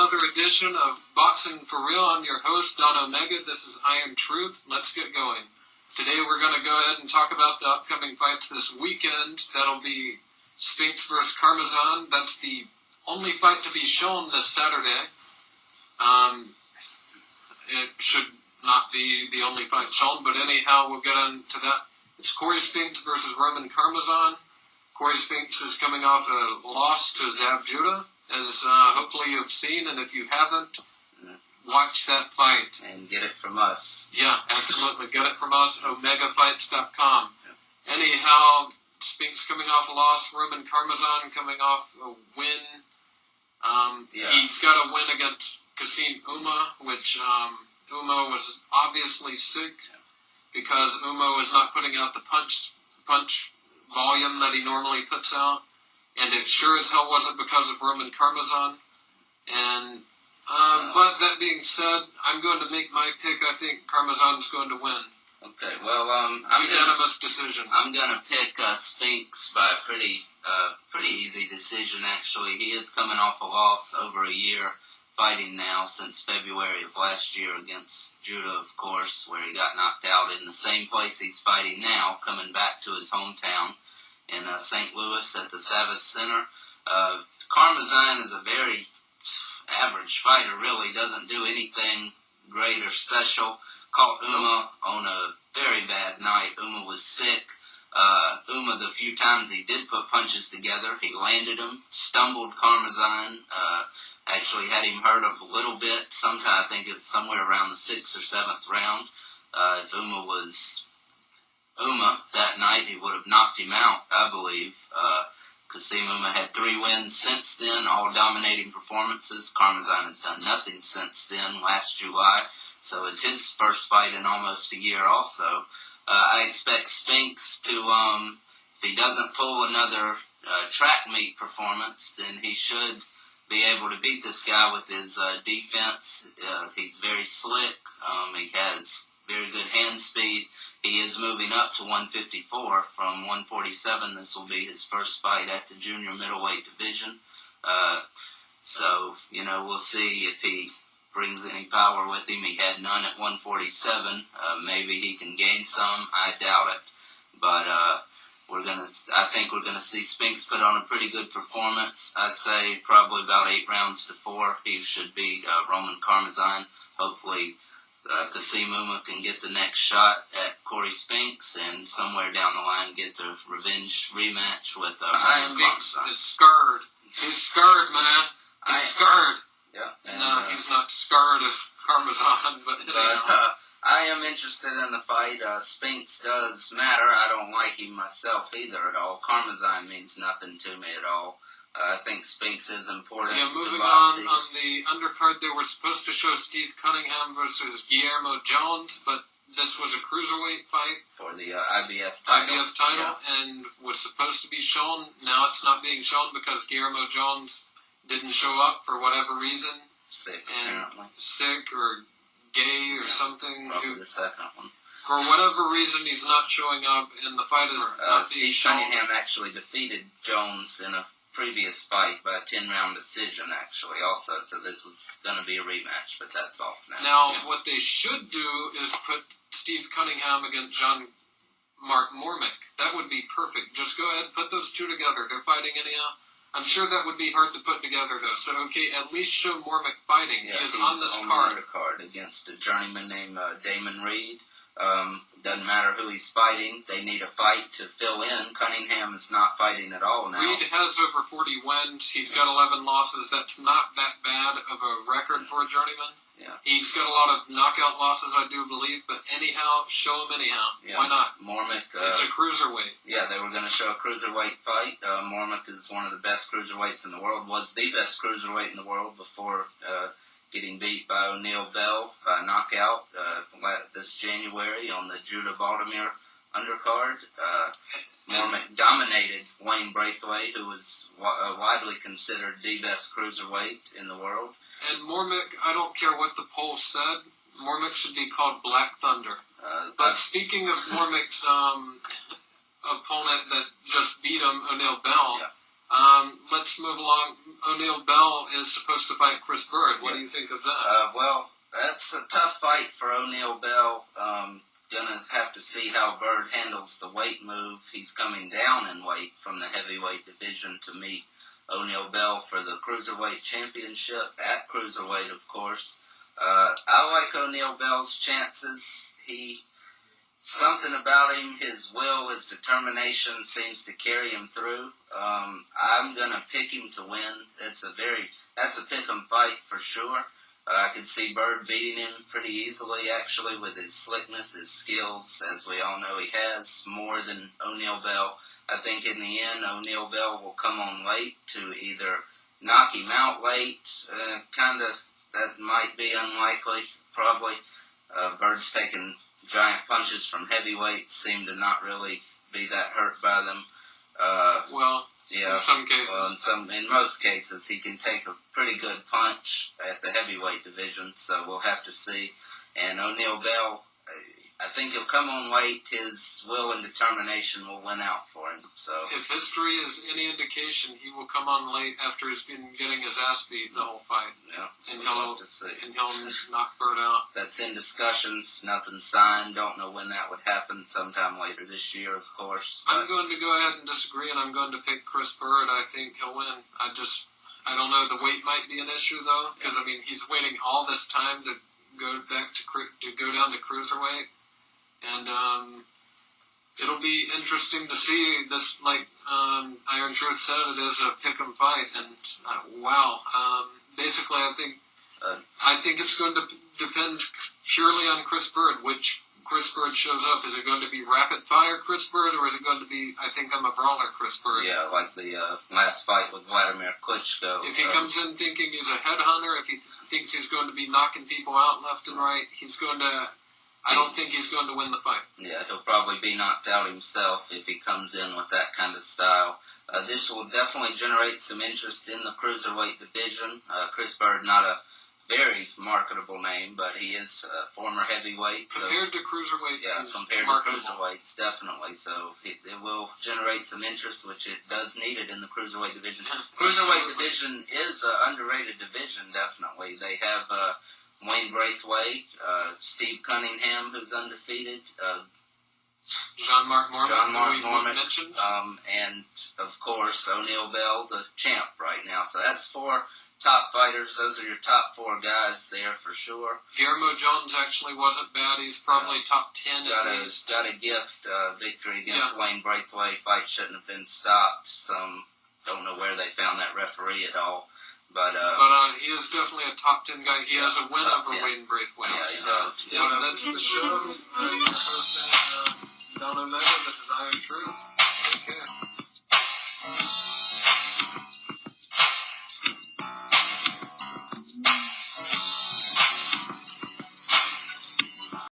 another edition of Boxing for Real. I'm your host, Don Omega. This is Iron Truth. Let's get going. Today we're going to go ahead and talk about the upcoming fights this weekend. That'll be Spinks versus Karmazin. That's the only fight to be shown this Saturday. It should not be the only fight shown, but anyhow, we'll get into that. It's Corey Spinks versus Roman Karmazin. Corey Spinks is coming off a loss to Zab Judah, as hopefully you've seen, and if you haven't, watch that fight. And get it from us. Yeah, absolutely. Get it from us, omegafights.com. Yeah. Anyhow, Spinks coming off a loss, Roman Karmazin coming off a win. He's got a win against Kasim Uma, which Uma was obviously sick because Uma was not putting out the punch volume that he normally puts out, and it sure as hell wasn't because of Roman Karmazin. And but that being said, I'm going to make my pick. I think Karmazin's going to win. Okay, well, unanimous decision. I'm gonna pick Spinks by a pretty easy decision. Actually, he is coming off a loss over a year. Fighting now since February of last year against Judah, of course, where he got knocked out in the same place he's fighting now, coming back to his hometown in St. Louis at the Savas Center. Karmazin is a very average fighter, really. Doesn't do anything great or special. Caught Uma on a very bad night. Uma was sick. Uma, the few times he did put punches together, he landed them, stumbled Karmazin, actually had him hurt up a little bit. Sometime, I think it was somewhere around the 6th or 7th round. If Uma was Uma that night, he would have knocked him out, I believe. Kasim Uma had 3 wins since then, all dominating performances. Karmazin has done nothing since then, last July. So it's his first fight in almost a year also. I expect Spinks to, if he doesn't pull another track meet performance, then he should be able to beat this guy with his defense. He's very slick. He has very good hand speed. He is moving up to 154 from 147. This will be his first fight at the junior middleweight division. So, we'll see if he brings any power with him. He had none at 147. Maybe he can gain some. I doubt it. But I think we're gonna see Spinks put on a pretty good performance. I say probably about 8 rounds to 4. He should beat Roman Karmazin. Hopefully, Kasim Uma can get the next shot at Corey Spinks, and somewhere down the line get the revenge rematch with Spinks is scarred. He's scarred, man. He's scarred. Yeah. No, he's not scarred of Karmazin, but I am interested in the fight. Spinks does matter. I don't like him myself either at all. Karmazin means nothing to me at all. I think Spinks is important. Yeah, moving on the undercard, they were supposed to show Steve Cunningham versus Guillermo Jones, but this was a cruiserweight fight for the IBF title. And was supposed to be shown. Now it's not being shown because Guillermo Jones didn't show up for whatever reason. Sick, apparently. Sick or gay or something. Probably the second one. For whatever reason, he's not showing up, and the fight is not being shown. Steve Cunningham actually defeated Jones in a previous fight by a 10-round decision, actually, also. So this was going to be a rematch, but that's off now. Now, what they should do is put Steve Cunningham against Marc Mormeck. That would be perfect. Just go ahead and put those two together. They're fighting anyhow. I'm sure that would be hard to put together, though. So, okay, at least show Mormeck fighting. Yeah, he is on this card. The card against a journeyman named Damon Reed. Doesn't matter who he's fighting. They need a fight to fill in. Cunningham is not fighting at all now. Reed has over 40 wins. He's got 11 losses. That's not that bad of a record for a journeyman. Yeah. He's got a lot of knockout losses, I do believe, but anyhow, show him anyhow. Yeah. Why not? Mormeck. It's a cruiserweight. Yeah, they were going to show a cruiserweight fight. Mormeck is one of the best cruiserweights in the world, was the best cruiserweight in the world before getting beat by O'Neal Bell by knockout this January on the Judah Baltimore undercard. Mormeck dominated Wayne Braithwaite, who was widely considered the best cruiserweight in the world. And Mormeck, I don't care what the poll said, Mormeck should be called Black Thunder. But speaking of Mormeck's opponent that just beat him, O'Neal Bell, let's move along. O'Neal Bell is supposed to fight Chris Byrd. What do you think of that? Well, that's a tough fight for O'Neal Bell. Gonna have to see how Byrd handles the weight move. He's coming down in weight from the heavyweight division to meet O'Neal Bell for the Cruiserweight Championship at Cruiserweight, of course. I like O'Neal Bell's chances. Something about him, his will, his determination seems to carry him through. I'm gonna pick him to win. That's a pick-em fight for sure. I could see Byrd beating him pretty easily, actually, with his slickness, his skills. As we all know, he has more than O'Neal Bell. I think in the end, O'Neal Bell will come on late to either knock him out late. That might be unlikely, probably. Byrd's taking giant punches from heavyweights, seem to not really be that hurt by them. In some cases. In most cases, he can take a pretty good punch at the heavyweight division, so we'll have to see. And O'Neal Bell, I think he'll come on late. His will and determination will win out for him. So if history is any indication, he will come on late after he's been getting his ass beat the whole fight. Yeah, and we'll have to see. And he'll knock Byrd out. That's in discussions. Nothing signed. Don't know when that would happen. Sometime later this year, of course. I'm going to go ahead and disagree, and I'm going to pick Chris Byrd. I think he'll win. I don't know. The weight might be an issue though, because he's waiting all this time to go back to go down to Cruiserweight. And it'll be interesting to see this, like Iron Truth said, it is a pick-em fight. And basically I think it's going to depend purely on Chris Byrd, which Chris Byrd shows up. Is it going to be rapid-fire Chris Byrd, or is it going to be, I think I'm a brawler Chris Byrd? Yeah, like the last fight with Vladimir Klitschko. If he comes in thinking he's a headhunter, if he thinks he's going to be knocking people out left and right, I don't think he's going to win the fight. Yeah, he'll probably be knocked out himself if he comes in with that kind of style. This will definitely generate some interest in the Cruiserweight division. Chris Byrd, not a very marketable name, but he is a former heavyweight. Compared to Cruiserweights, compared to Cruiserweights, definitely. So it will generate some interest, which it does need it in the Cruiserweight division. Cruiserweight division is an underrated division, definitely. They have Wayne Braithwaite, Steve Cunningham, who's undefeated, Marc Mormeck, mentioned, and of course O'Neal Bell, the champ right now. So that's 4 top fighters. Those are your top 4 guys there for sure. Guillermo Jones actually wasn't bad. He's probably top 10. Got a gift victory against Wayne Braithwaite. Fight shouldn't have been stopped. Some don't know where they found that referee at all. But he is definitely a top 10 guy. He has a win over Wayne Braithwaite. Yeah, he does. That's the show. I'm your host, Don Omega. This is Iron Truth. Take care.